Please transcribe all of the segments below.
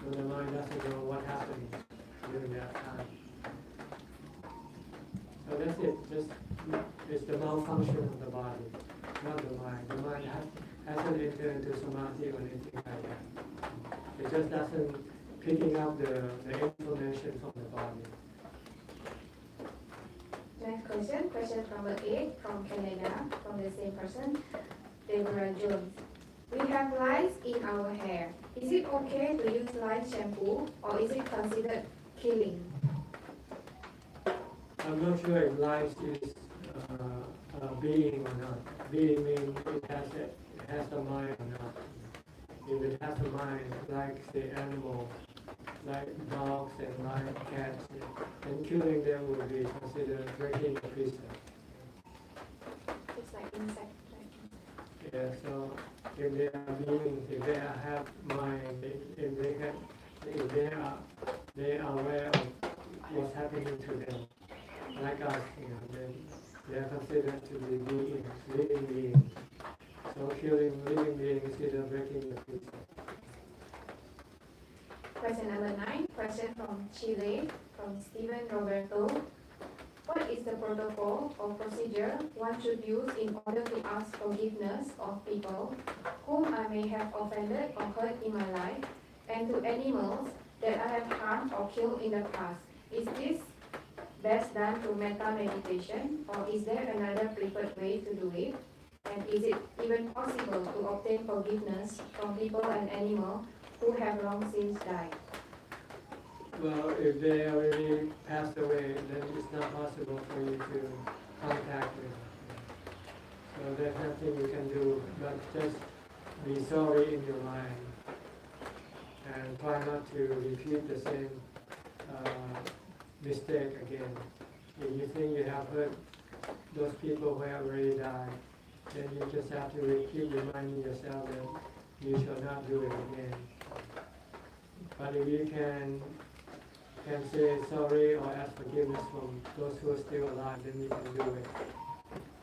So the mind doesn't know what happened during that time. So that's it. Just it's the malfunction of the body, not the mind. The mind hasn't entered into samadhi or anything like that. It just doesn't picking up the information from the body. Next question, question number 8 from Canada, from the same person, Deborah Jones. We have lice in our hair. Is it okay to use lice shampoo or is it considered killing? I'm not sure if life is a being or not. Being means it has a mind or not. If it has a mind, like the animals, like dogs and like cats, then killing them would be considered breaking the precept. It's like insect. Right? Yeah, so if they are beings, if they have mind, if they are aware of what's happening to them, like us, then they are considered to be beings, living beings. So killing living beings is either breaking the precept. Question number 9, question from Chile, from Steven Roberto. What is the protocol or procedure one should use in order to ask forgiveness of people whom I may have offended or hurt in my life, and to animals that I have harmed or killed in the past? Is this best done through metta meditation, or is there another preferred way to do it? And is it even possible to obtain forgiveness from people and animals who have long since died? Well, if they already passed away, then it's not possible for you to contact them. So there's nothing you can do but just be sorry in your mind and try not to repeat the same mistake again. If you think you have hurt those people who have already died, then you just have to keep reminding yourself that you shall not do it again. But if you can say sorry or ask forgiveness from those who are still alive, then you can do it.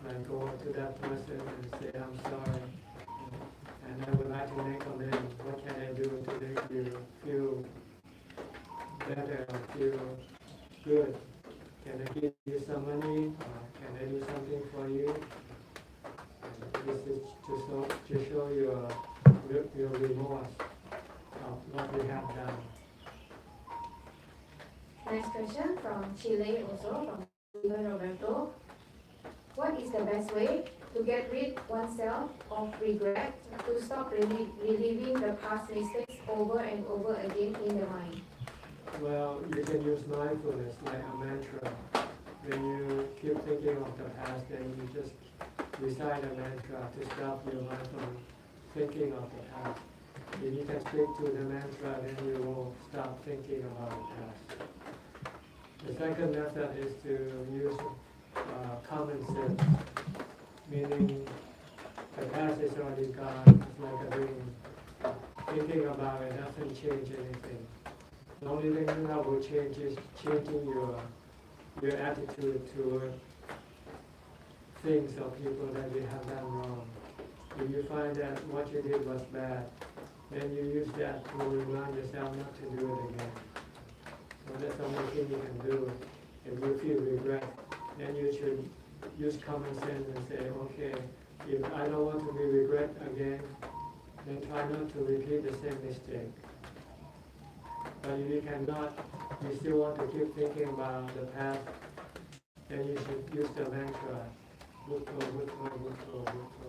And go to that person and say, I'm sorry, and I would like to make amends. What can I do to make you feel better or feel good? Can I give you some money? Or can I do something for you? And this is to show your remorse of what we have done. Next question from Chile, also from Steven Roberto. What is the best way to get rid oneself of regret, to stop reliving the past mistakes over and over again in the mind? Well, you can use mindfulness like a mantra. When you keep thinking of the past, then you just recite a mantra to stop your mind from thinking of the past. If you can stick to the mantra, then you will stop thinking about the past. The second method is to use common sense, meaning the past is already gone, it's like a dream. Thinking about it doesn't change anything. The only thing that will change is changing your attitude toward things or people that you have done wrong. If you find that what you did was bad, then you use that to remind yourself not to do it again. So that's the only thing you can do. If you feel regret, then you should use common sense and say, okay, if I don't want to be regret again, then try not to repeat the same mistake. But if you cannot, you still want to keep thinking about the past, then you should use the mantra, Bhutto, Bhutto, Bhutto, Bhutto.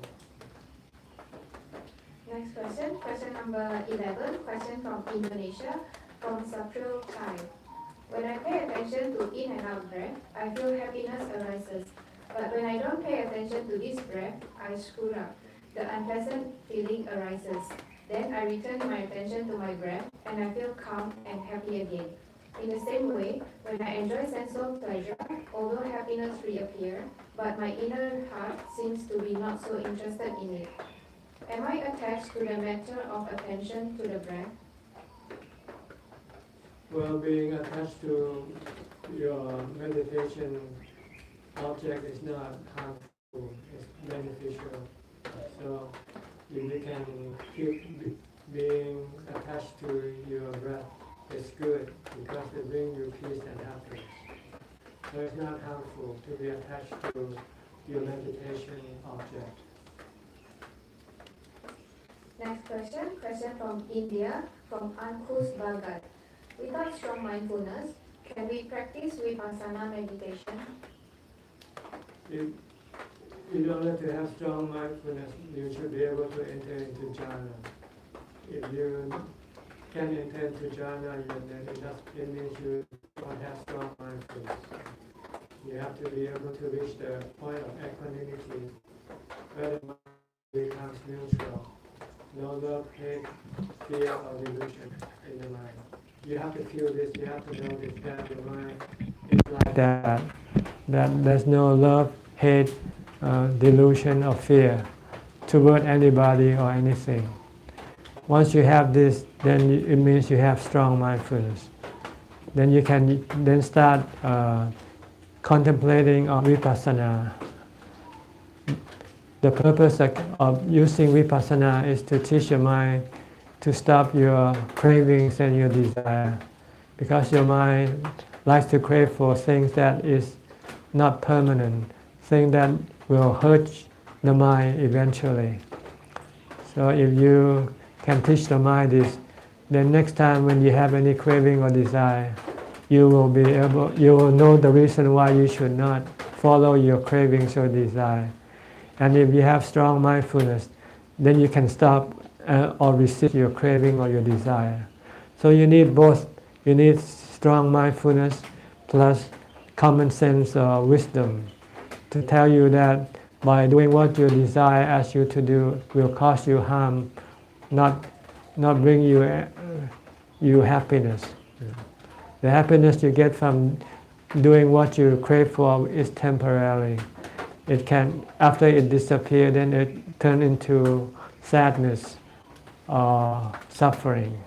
Next question, question number 11, question from Indonesia, from Sapril Chai. When I pay attention to in and out breath, I feel happiness arises. But when I don't pay attention to this breath, I screw up. The unpleasant feeling arises. Then I return my attention to my breath and I feel calm and happy again. In the same way, when I enjoy sensual pleasure, although happiness reappears, but my inner heart seems to be not so interested in it. Am I attached to the matter of attention to the breath? Well, being attached to your meditation object is not harmful, it's beneficial. So if you can keep being attached to your breath is good because it brings you peace and happiness. So it's not harmful to be attached to your meditation object. Next question from India, from Ankush Bhagat. Without strong mindfulness, can we practice vipassana meditation? In order to have strong mindfulness, you should be able to enter into jhana. If you can enter into jhana, then it means you don't have strong mindfulness. You have to be able to reach the point of equanimity, where the mind becomes neutral. No love, hate, fear, or delusion in the mind. You have to feel this, you have to notice that the mind is like that there's no love, hate, delusion, or fear toward anybody or anything. Once you have this, then it means you have strong mindfulness. Then you can then start contemplating on vipassana. The purpose of using vipassana is to teach your mind to stop your cravings and your desire, because your mind likes to crave for things that is not permanent, things that will hurt the mind eventually. So if you can teach the mind this, then next time when you have any craving or desire, you will know the reason why you should not follow your cravings or desire. And if you have strong mindfulness, then you can stop or resist your craving or your desire. So you need both. You need strong mindfulness plus common sense or wisdom to tell you that by doing what your desire asks you to do will cause you harm, not bring you happiness. The happiness you get from doing what you crave for is temporary. It can, after it disappears, then it turns into sadness or suffering.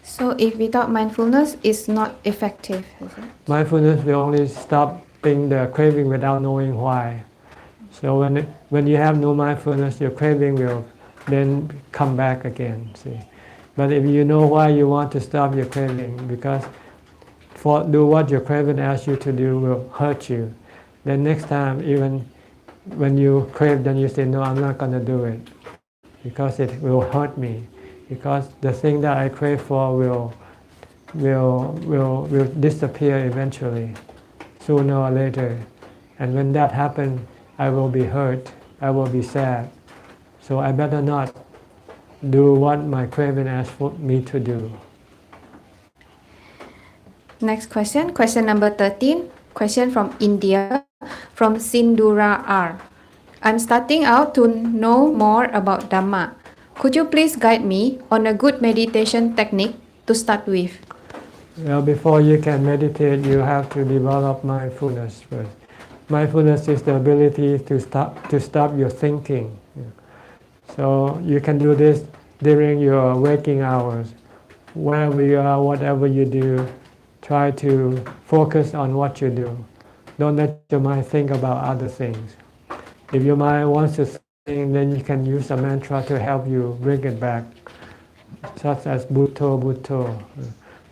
So if without mindfulness, it's not effective, is it? Mindfulness will only stopping the craving without knowing why. So when you have no mindfulness, your craving will then come back again. See, but if you know why you want to stop your craving, because do what your craving asks you to do will hurt you, then next time, even when you crave, then you say, no, I'm not going to do it, because it will hurt me, because the thing that I crave for will disappear eventually, sooner or later. And when that happens, I will be hurt, I will be sad. So I better not do what my craving asks for me to do. Next question number 13, question from India, from Sindura R. I'm starting out to know more about Dhamma. Could you please guide me on a good meditation technique to start with? Well, before you can meditate, you have to develop mindfulness first. Mindfulness is the ability to stop your thinking. So you can do this during your waking hours. Wherever you are, whatever you do, try to focus on what you do. Don't let your mind think about other things. If your mind wants to think, then you can use a mantra to help you bring it back, such as Bhutto, Bhutto.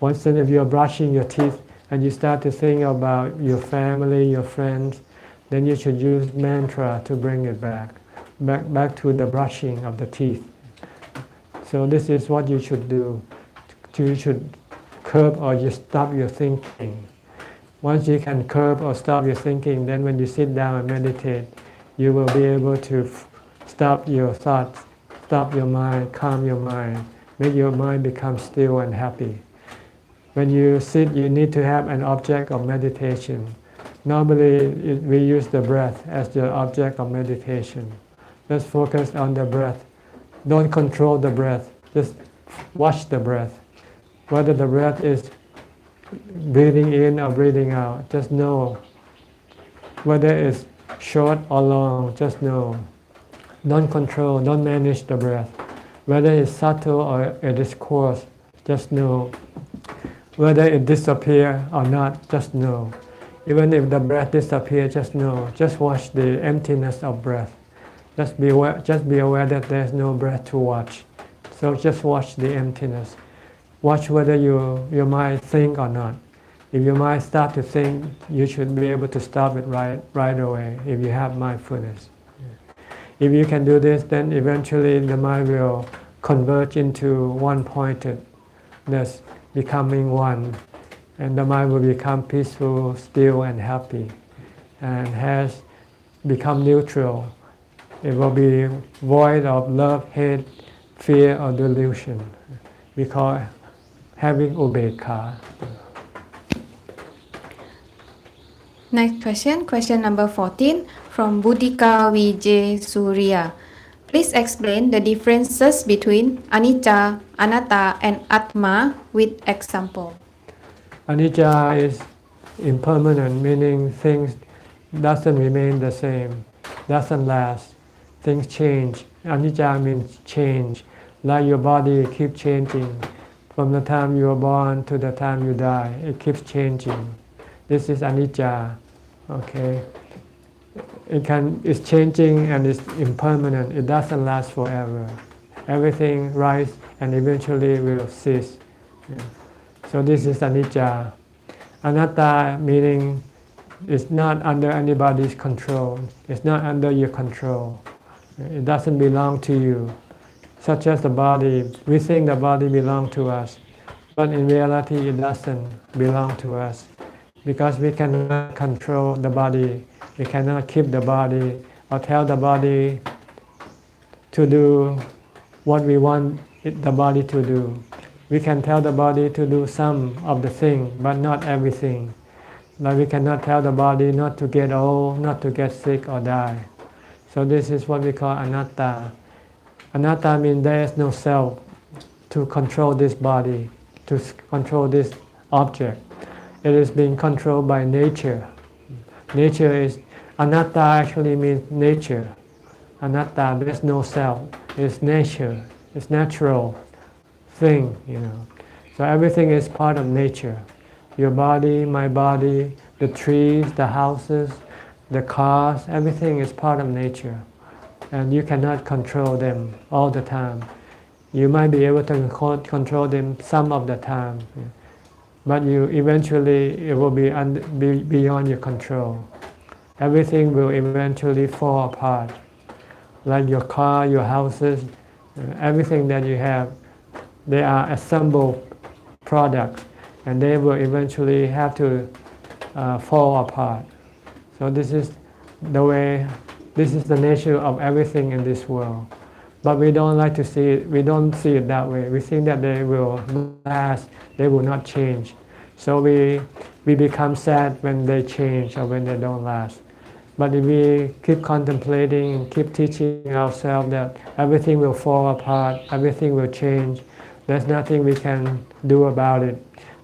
Once if you're brushing your teeth and you start to think about your family, your friends, then you should use mantra to bring it back to the brushing of the teeth. So this is what you should do. You should curb or just stop your thinking. Once you can curb or stop your thinking, then when you sit down and meditate, you will be able to stop your thoughts, stop your mind, calm your mind, make your mind become still and happy. When you sit, you need to have an object of meditation. Normally, we use the breath as the object of meditation. Just focus on the breath. Don't control the breath. Just watch the breath. Whether the breath is breathing in or breathing out, just know. Whether it's short or long, just know. Don't control, don't manage the breath. Whether it's subtle or it is coarse, just know. Whether it disappears or not, just know. Even if the breath disappears, just know. Just watch the emptiness of breath. Just be aware that there's no breath to watch. So just watch the emptiness. watch whether your mind think or not. If your mind start to think, you should be able to stop it right away if you have mindfulness. If you can do this, then eventually the mind will converge into one-pointedness, becoming one, and the mind will become peaceful, still, and happy, and has become neutral. It will be void of love, hate, fear, or delusion. We call having ubekha. Next question, question number 14 from Budika Vijay Surya. Please explain the differences between anicca, anatta, and atma with example. Anicca is impermanent, meaning things doesn't remain the same, doesn't last. Things change. Anicca means change. Like your body keeps changing. From the time you are born to the time you die, it keeps changing. This is anicca. Okay. It's changing and it's impermanent. It doesn't last forever. Everything rises and eventually will cease. Yeah. So this is anicca. Anatta meaning it's not under anybody's control. It's not under your control. It doesn't belong to you. Such as the body, we think the body belongs to us, but in reality it doesn't belong to us, because we cannot control the body. We cannot keep the body or tell the body to do what we want the body to do. We can tell the body to do some of the thing, but not everything. Like we cannot tell the body not to get old, not to get sick or die. So this is what we call anatta. Anatta means there is no self to control this body, to control this object. It is being controlled by nature. Nature is, anatta actually means nature. Anatta, there is no self. It's nature. It's natural thing, So everything is part of nature. Your body, my body, the trees, the houses, the cars, everything is part of nature. And you cannot control them all the time. You might be able to control them some of the time, but eventually it will be beyond your control. Everything will eventually fall apart. Like your car, your houses, everything that you have, they are assembled products, and they will eventually have to fall apart. So this is the nature of everything in this world. But we don't like to see it, we don't see it that way. We think that they will last, they will not change. So we become sad when they change or when they don't last. But if we keep contemplating and keep teaching ourselves that everything will fall apart, everything will change, there's nothing we can do about it,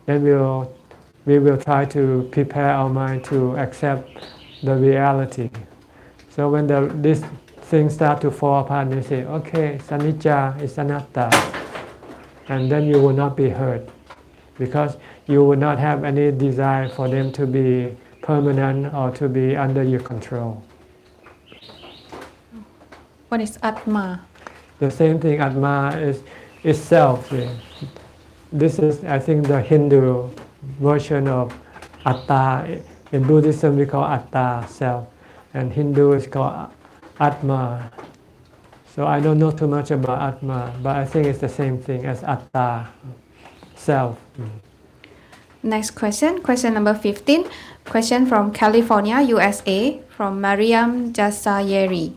then we will try to prepare our mind to accept the reality. So when these things start to fall apart, they say, okay, it's anicca, it's anatta. And then you will not be hurt, because you will not have any desire for them to be permanent or to be under your control. What is atma? The same thing, atma is self. Yeah. This is, I think, the Hindu version of atta. In Buddhism we call atta, self, and Hindu is called atma. So I don't know too much about atma, but I think it's the same thing as atta, self. Next question, question number 15. Question from California, USA, from Mariam Jasayeri.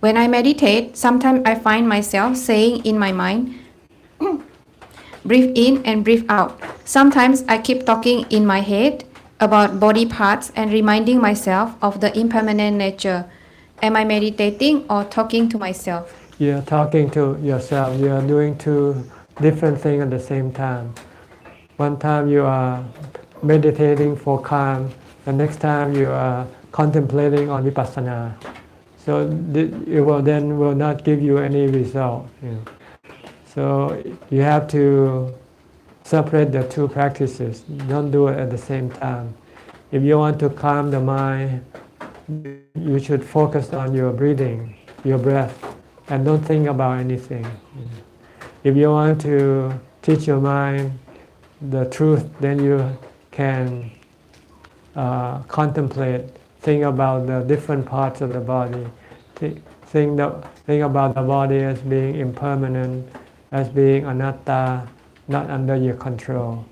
When I meditate, sometimes I find myself saying in my mind, breathe in and breathe out. Sometimes I keep talking in my head about body parts and reminding myself of the impermanent nature. Am I meditating or talking to myself? You're talking to yourself. You are doing two different things at the same time. One time you are meditating for calm, the next time you are contemplating on vipassana. So it will not give you any result. So you have to separate the two practices. Don't do it at the same time. If you want to calm the mind, you should focus on your breathing, your breath, and don't think about anything. If you want to teach your mind the truth, then you can contemplate, think about the different parts of the body, think about the body as being impermanent, as being anatta, not under your control.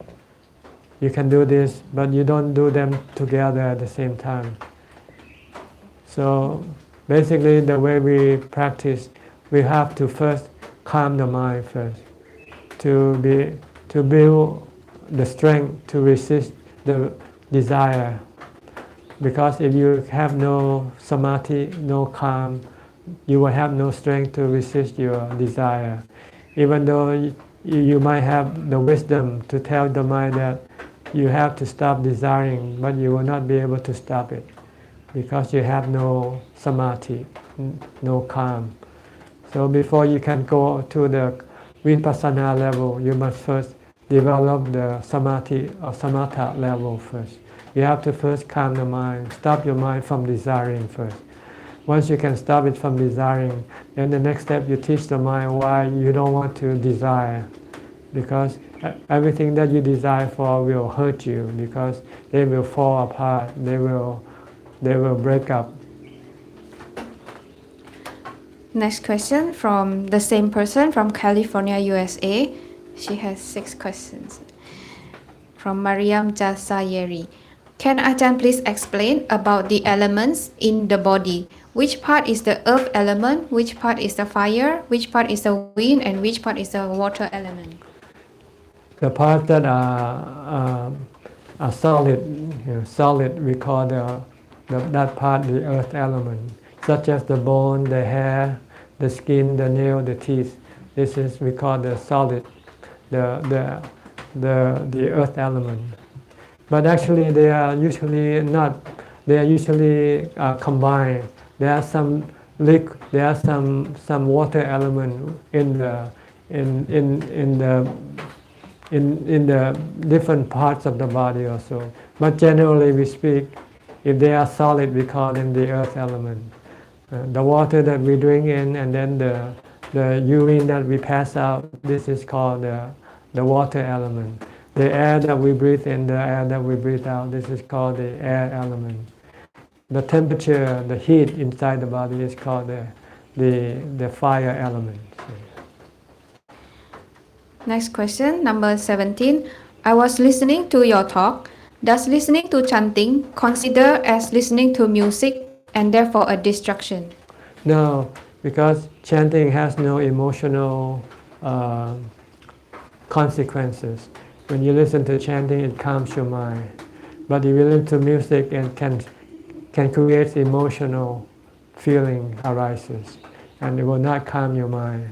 You can do this, but you don't do them together at the same time. So basically the way we practice, we have to first calm the mind first, to build the strength to resist the desire. Because if you have no samadhi, no calm, you will have no strength to resist your desire. Even though you might have the wisdom to tell the mind that you have to stop desiring, but you will not be able to stop it because you have no samadhi, no calm. So before you can go to the vipassana level, you must first develop the samadhi or samatha level first. You have to first calm the mind, stop your mind from desiring first. Once you can stop it from desiring, then the next step you teach the mind why you don't want to desire. Because everything that you desire for will hurt you, because they will fall apart, they will break up. Next question from the same person from California, USA. She has 6 questions. From Mariam Jasayeri. Can Ajahn please explain about the elements in the body? Which part is the earth element, which part is the fire, which part is the wind, and which part is the water element? The parts that are solid, solid, we call that part the earth element, such as the bone, the hair, the skin, the nail, the teeth. This is we call the solid, the earth element. But actually, they are usually not. They are usually combined. There are some some water element in the different parts of the body also. But generally we speak, if they are solid, we call them the earth element. The water that we drink in, and then the urine that we pass out, this is called the water element. The air that we breathe in, the air that we breathe out, this is called the air element. The temperature, the heat inside the body is called the fire element. Next question, number 17. I was listening to your talk. Does listening to chanting consider as listening to music and therefore a distraction? No, because chanting has no emotional consequences. When you listen to chanting, it calms your mind. But if you listen to music, it can create emotional feeling arises, and it will not calm your mind.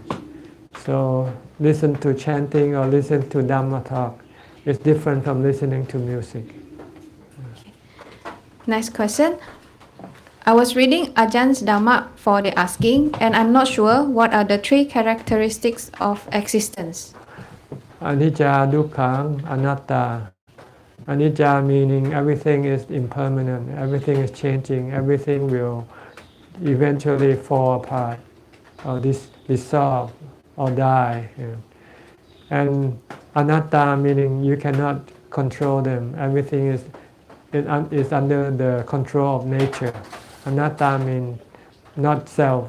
So listen to chanting or listen to Dhamma talk. It's different from listening to music. Next question. I was reading Ajahns Dhamma for the asking, and I'm not sure what are the 3 characteristics of existence. Anicca, dukkha, anatta. Anicca meaning everything is impermanent, everything is changing, everything will eventually fall apart or dissolve or die. And anatta meaning you cannot control them, everything is under the control of nature. Anatta means not self,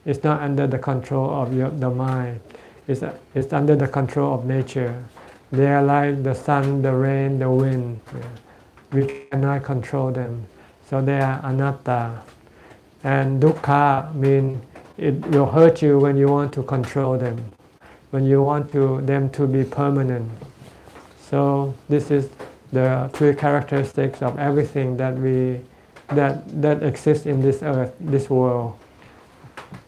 it's not under the control of the mind. It's under the control of nature. They are like the sun, the rain, the wind. We cannot control them. So they are anatta. And dukkha means it will hurt you when you want to control them, when you want them to be permanent. So this is the 3 characteristics of everything that exists in this earth, this world.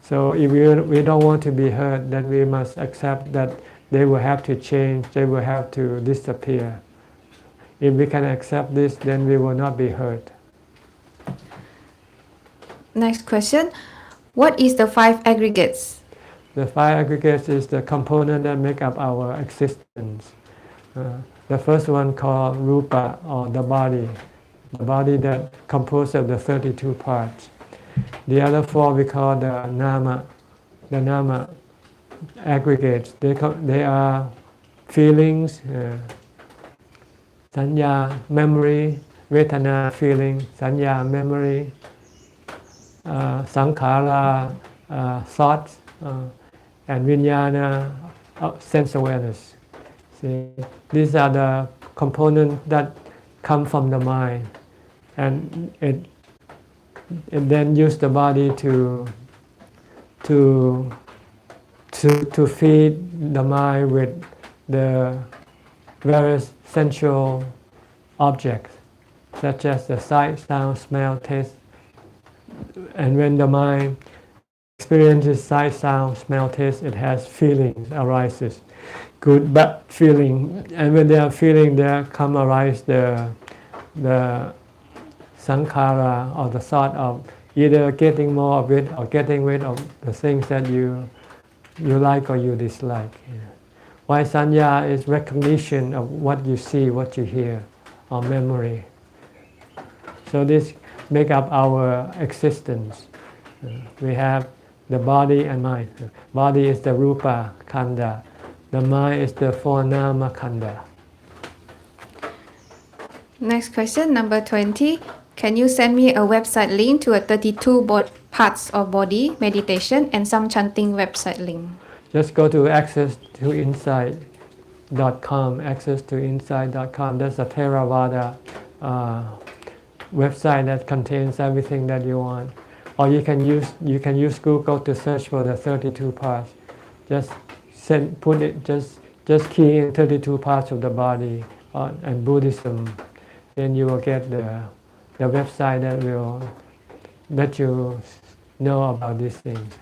So if we don't want to be hurt, then we must accept that they will have to change, they will have to disappear. If we can accept this, then we will not be hurt. Next question. What is the 5 aggregates? The 5 aggregates is the component that make up our existence. The first one called rupa, or the body that composed of the 32 parts. The other 4 we call the nama aggregates. They are feelings, sanya, memory, vedana, feeling, sanya, memory, sankhara, thoughts, and vijnana, sense awareness. See, these are the components that come from the mind, and it then use the body to feed the mind with the various sensual objects, such as the sight, sound, smell, taste. And when the mind experiences sight, sound, smell, taste, it has feelings arises, good, bad feeling. And when they are feeling, there come arise the sankhara, or the thought of either getting more of it or getting rid of the things that you like or you dislike. Why sanya is recognition of what you see, what you hear, or memory. So this make up our existence. We have the body and mind. Body is the rupa khanda. The mind is the four nama khanda. Next question, number 20. Can you send me a website link to a 32 parts of body meditation and some chanting website link? Just go to accesstoinsight.com, accesstoinsight.com. That's a Theravada website that contains everything that you want. Or you can use Google to search for the 32 parts. Just key in 32 parts of the body and Buddhism. Then you will get the website that will let you know about these things.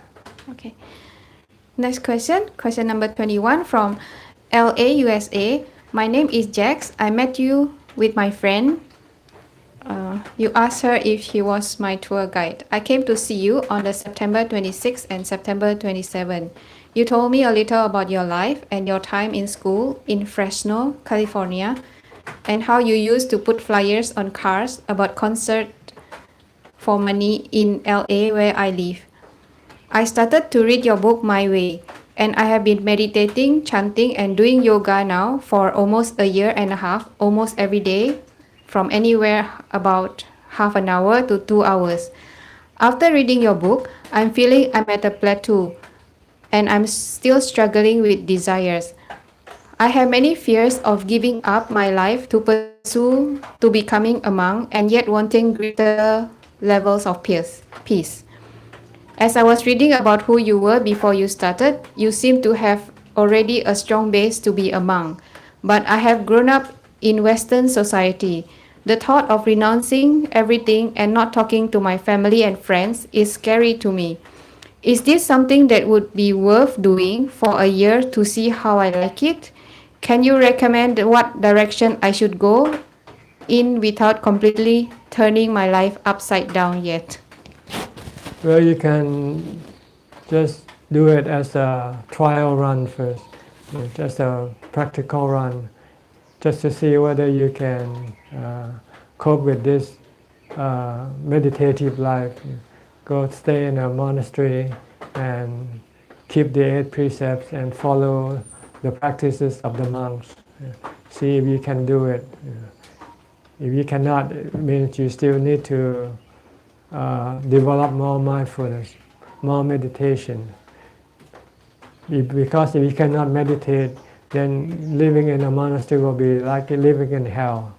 Okay. Next question, question number 21 from LA, USA. My name is Jax. I met you with my friend. You asked her if she was my tour guide. I came to see you on the September 26 and September 27. You told me a little about your life and your time in school in Fresno, California, and how you used to put flyers on cars about concert for money in LA where I live. I started to read your book My Way, and I have been meditating, chanting, and doing yoga now for almost a year and a half, almost every day, from anywhere about half an hour to 2 hours. After reading your book, I'm feeling I'm at a plateau, and I'm still struggling with desires. I have many fears of giving up my life to pursue to becoming a monk and yet wanting greater levels of peace. As I was reading about who you were before you started, you seem to have already a strong base to be a monk. But I have grown up in Western society. The thought of renouncing everything and not talking to my family and friends is scary to me. Is this something that would be worth doing for a year to see how I like it? Can you recommend what direction I should go in without completely turning my life upside down yet? Well, you can just do it as a trial run first, just a practical run, just to see whether you can cope with this meditative life. Go stay in a monastery and keep the 8 precepts and follow the practices of the monks. See if you can do it. If you cannot, it means you still need to develop more mindfulness, more meditation. Because if you cannot meditate, then living in a monastery will be like living in hell.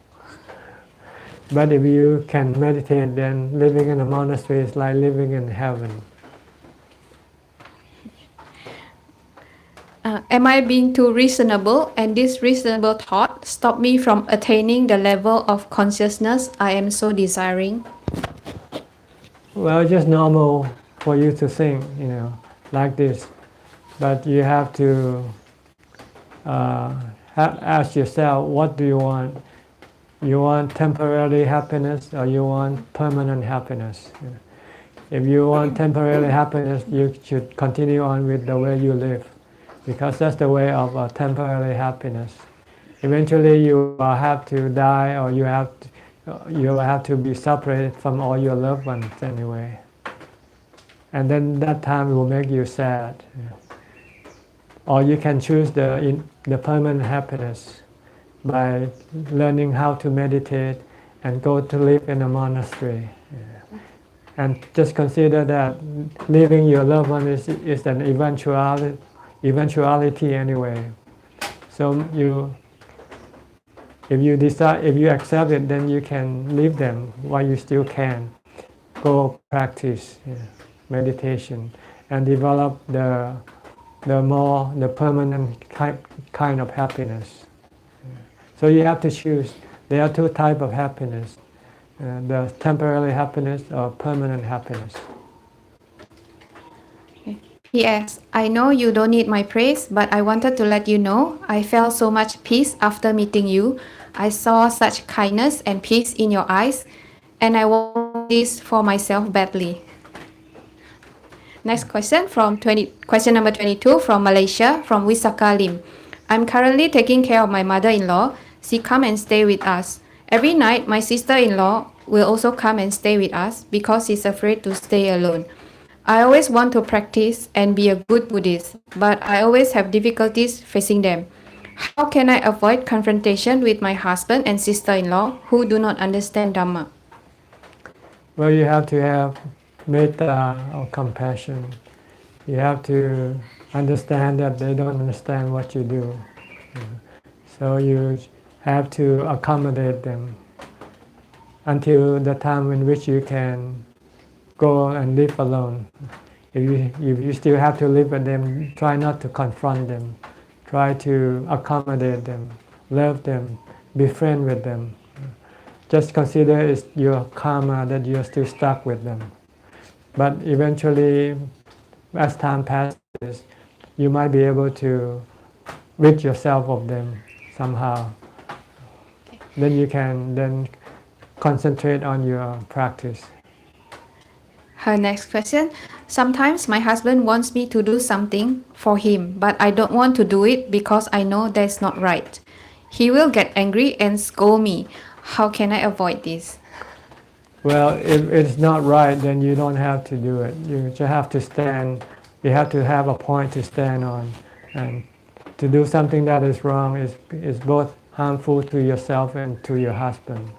But if you can meditate, then living in a monastery is like living in heaven. Am I being too reasonable, and this reasonable thought stop me from attaining the level of consciousness I am so desiring? Well, just normal for you to think, like this. But you have to ask yourself, what do you want? You want temporary happiness or you want permanent happiness? If you want temporary happiness, you should continue on with the way you live, because that's the way of temporary happiness. Eventually you will have to die, or you will have to be separated from all your loved ones anyway. And then that time will make you sad. or you can choose the permanent happiness by learning how to meditate and go to live in a monastery. And just consider that leaving your loved one is an eventuality anyway. So if you accept it, then you can leave them while you still can. Go practice meditation and develop the permanent kind of happiness. So you have to choose. There are two types of happiness: the temporary happiness or permanent happiness. P.S. I know you don't need my praise, but I wanted to let you know I felt so much peace after meeting you. I saw such kindness and peace in your eyes, and I want this for myself badly. Next question question number 22 from Malaysia, from Wisaka Lim. I'm currently taking care of my mother-in-law. She come and stay with us. Every night, my sister-in-law will also come and stay with us because she's afraid to stay alone. I always want to practice and be a good Buddhist, but I always have difficulties facing them. How can I avoid confrontation with my husband and sister-in-law who do not understand Dhamma? Well, you have to have metta or compassion. You have to understand that they don't understand what you do. So you have to accommodate them until the time in which you can go and live alone. If you still have to live with them, try not to confront them. Try to accommodate them, love them, be friends with them. Just consider it's your karma that you're still stuck with them. But eventually, as time passes, you might be able to rid yourself of them somehow. Then you can concentrate on your practice. Her next question. Sometimes my husband wants me to do something for him, but I don't want to do it because I know that's not right. He will get angry and scold me. How can I avoid this? Well, if it's not right, then you don't have to do it. You just have to stand. You have to have a point to stand on. And to do something that is wrong is both harmful to yourself and to your husband.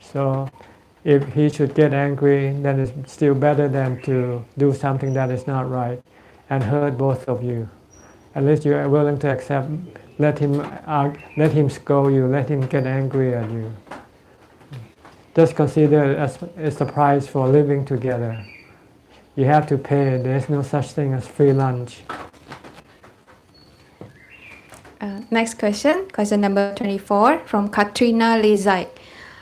So if he should get angry, then it's still better than to do something that is not right and hurt both of you. At least you are willing to accept, let him scold you, let him get angry at you. Just consider it as a price for living together. You have to pay. There's no such thing as free lunch. Next question number 24 from Katrina Lezai.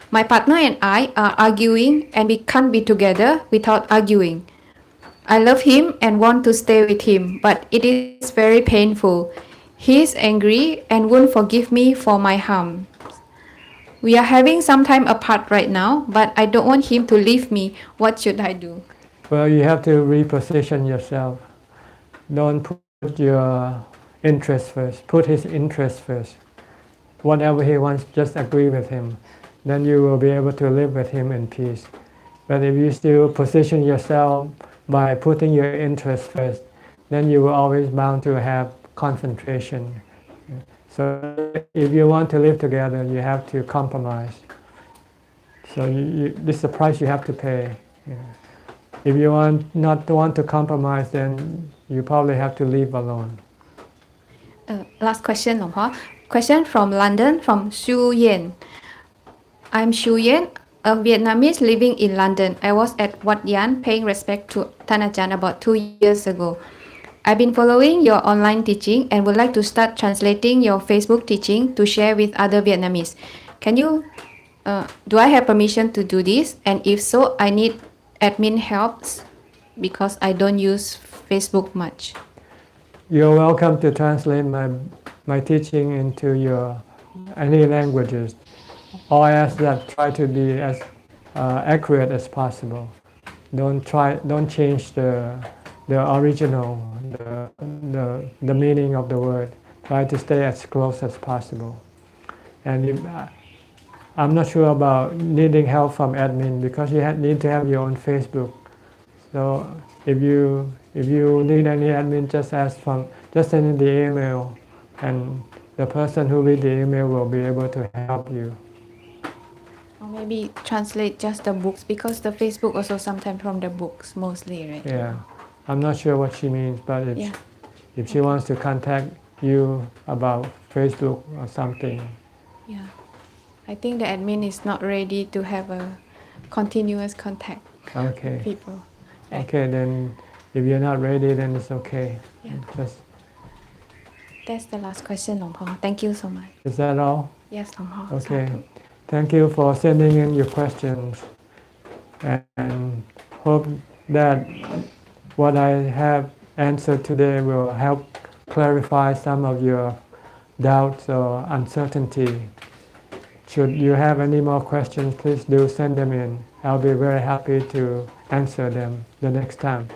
My partner and I are arguing and we can't be together without arguing. I love him and want to stay with him, but it is very painful. He is angry and won't forgive me for my harm. We are having some time apart right now, but I don't want him to leave me. What should I do? Well, you have to reposition yourself. Don't put your interest first. Put his interest first. Whatever he wants, just agree with him. Then you will be able to live with him in peace. But if you still position yourself by putting your interest first, then you will always bound to have concentration. So if you want to live together, you have to compromise. So this is the price you have to pay. If you not want to compromise, then you probably have to live alone. Last question, Long Po. Question from London, from Xu Yen. I'm Xu Yen, a Vietnamese living in London. I was at Wat Yan paying respect to Thane Achan about 2 years ago. I've been following your online teaching and would like to start translating your Facebook teaching to share with other Vietnamese. Do I have permission to do this? And if so, I need admin helps because I don't use Facebook much. You're welcome to translate my teaching into any languages. All I ask that try to be as accurate as possible. Don't change the original, the meaning of the word. Try to stay as close as possible. And I'm not sure about needing help from admin because you need to have your own Facebook. So if you need any admin, just ask just send in the email, and the person who read the email will be able to help you. Or maybe translate just the books, because the Facebook also sometimes from the books mostly, right? Yeah, I'm not sure what she means, but Yeah. if she wants to contact you about Facebook or something, Yeah. I think the admin is not ready to have a continuous contact okay. with people. Right? Okay, then if you're not ready, then it's okay. Yeah. Just, That's the last question, Long Po. Thank you so much. is that all? Yes, Long Po. Okay. Sadhu. Thank you for sending in your questions, and hope that what I have answered today will help clarify some of your doubts or uncertainty. Should you have any more questions, please do send them in. I'll be very happy to answer them the next time.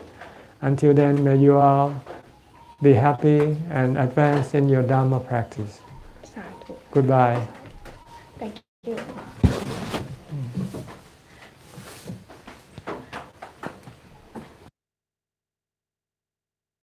Until then, may you all be happy and advance in your Dharma practice. Sadhu. Goodbye. Thank you.